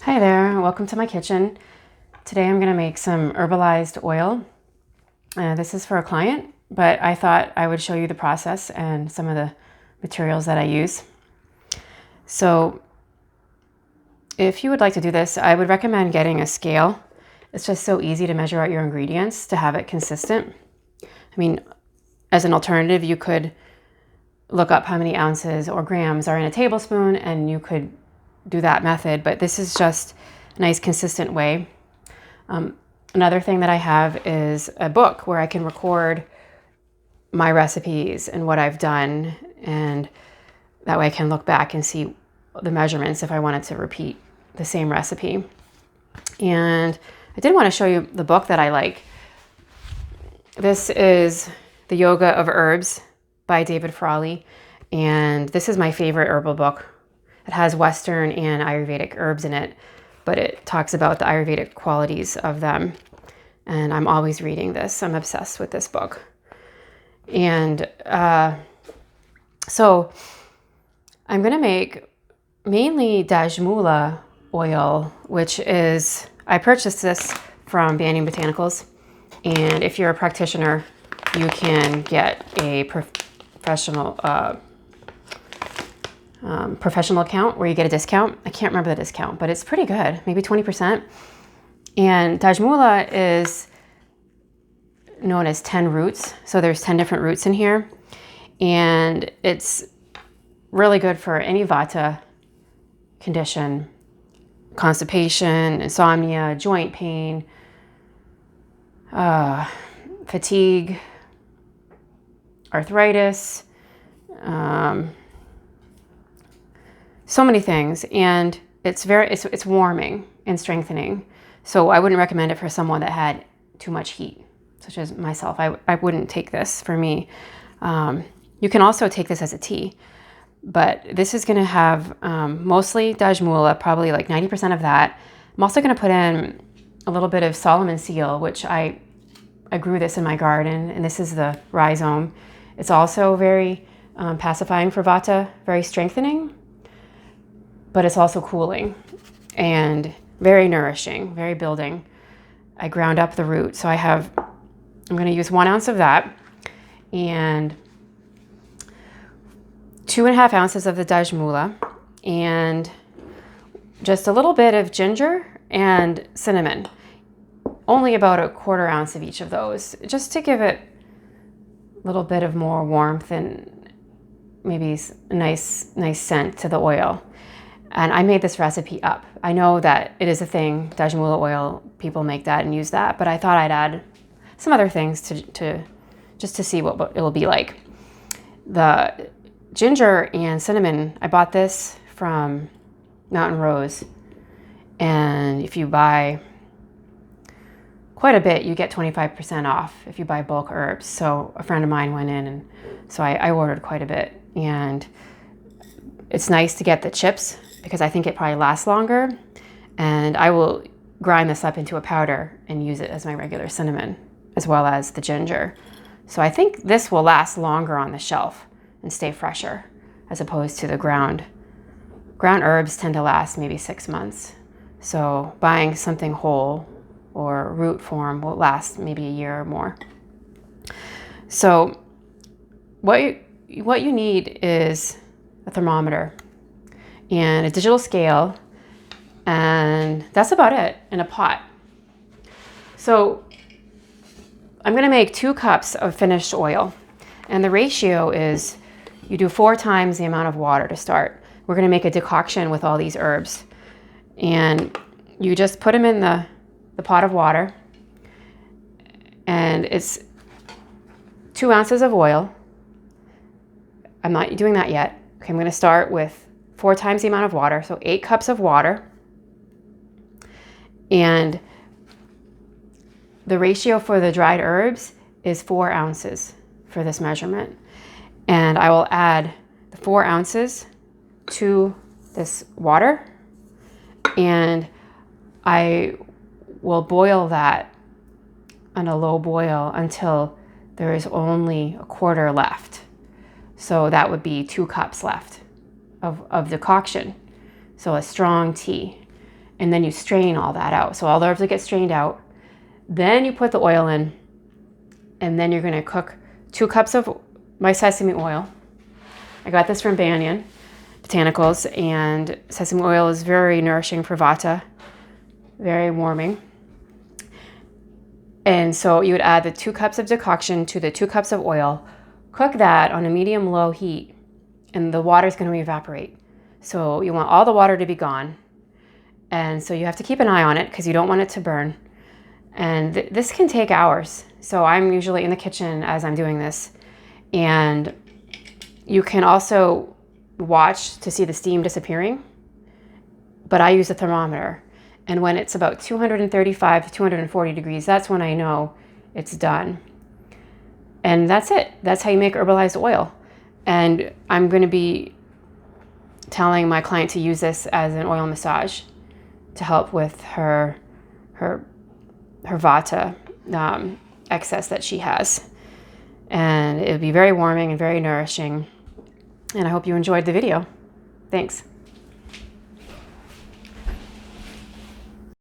Hi there, welcome to my kitchen. Today I'm going to make some herbalized oil. This is for a client, but I thought I would show you the process and some of the materials that I use. So if you would like to do this, I would recommend getting a scale. It's just so easy to measure out your ingredients to have it consistent. I mean, as an alternative, you could look up how many ounces or grams are in a tablespoon and you could do that method, but this is just a nice consistent way. Another thing that I have is a book where I can record my recipes and what I've done, and that way I can look back and see the measurements if I wanted to repeat the same recipe. And I did want to show you the book that I like. This is The Yoga of Herbs by David Frawley, and this is my favorite herbal book. It has Western and Ayurvedic herbs in it, but it talks about the Ayurvedic qualities of them. And I'm always reading this. I'm obsessed with this book. And so I'm going to make mainly Dajmula oil, which is, I purchased this from Banyan Botanicals. And if you're a practitioner, you can get a professional account where you get a discount. I can't remember the discount, but it's pretty good, maybe 20%. And Dajmula is known as 10 roots. So there's 10 different roots in here. And it's really good for any vata condition, constipation, insomnia, joint pain, fatigue, arthritis, so many things, and it's warming and strengthening. So I wouldn't recommend it for someone that had too much heat, such as myself. I wouldn't take this for me. You can also take this as a tea, but this is going to have mostly Dajmula, probably like 90% of that. I'm also going to put in a little bit of Solomon seal, which I grew this in my garden, and this is the rhizome. It's also very pacifying for vata, very strengthening, but it's also cooling and very nourishing, very building. I ground up the root. So I'm going to use 1 ounce of that and 2.5 ounces of the Dajmula and just a little bit of ginger and cinnamon. Only about 1/4 ounce of each of those, just to give it a little bit of more warmth and maybe a nice scent to the oil. And I made this recipe up. I know that it is a thing, Dajmula oil, people make that and use that, but I thought I'd add some other things to just to see what it will be like. The ginger and cinnamon, I bought this from Mountain Rose, and if you buy quite a bit, you get 25% off if you buy bulk herbs. So a friend of mine went in, and so I ordered quite a bit. And it's nice to get the chips because I think it probably lasts longer. And I will grind this up into a powder and use it as my regular cinnamon, as well as the ginger. So I think this will last longer on the shelf and stay fresher, as opposed to the ground. Ground herbs tend to last maybe 6 months. So buying something whole or root form will last maybe a year or more. So what you need is a thermometer and a digital scale, and that's about it, in a pot. So I'm going to make 2 cups of finished oil, and the ratio is you do 4 times the amount of water to start. We're going to make a decoction with all these herbs, and you just put them in the pot of water, and it's 2 ounces of oil. I'm not doing that yet. Okay, I'm going to start with 4 times the amount of water, so 8 cups of water. And the ratio for the dried herbs is 4 ounces for this measurement. And I will add the 4 ounces to this water, and I will boil that on a low boil until there is only 1/4 left. So that would be 2 cups left of decoction. So a strong tea. and then you strain all that out. So all the herbs will get strained out. Then you put the oil in, and then you're going to cook 2 cups of my sesame oil. I got this from Banyan Botanicals, and sesame oil is very nourishing for Vata, very warming. And so you would add the 2 cups of decoction to the 2 cups of oil, cook that on a medium-low heat, and the water is going to evaporate. So you want all the water to be gone. And so you have to keep an eye on it because you don't want it to burn. And this can take hours. So I'm usually in the kitchen as I'm doing this. And you can also watch to see the steam disappearing. But I use a thermometer. And when it's about 235 to 240 degrees, that's when I know it's done. And that's it. That's how you make herbalized oil. And I'm going to be telling my client to use this as an oil massage to help with her Vata excess that she has. And it would be very warming and very nourishing. And I hope you enjoyed the video. Thanks.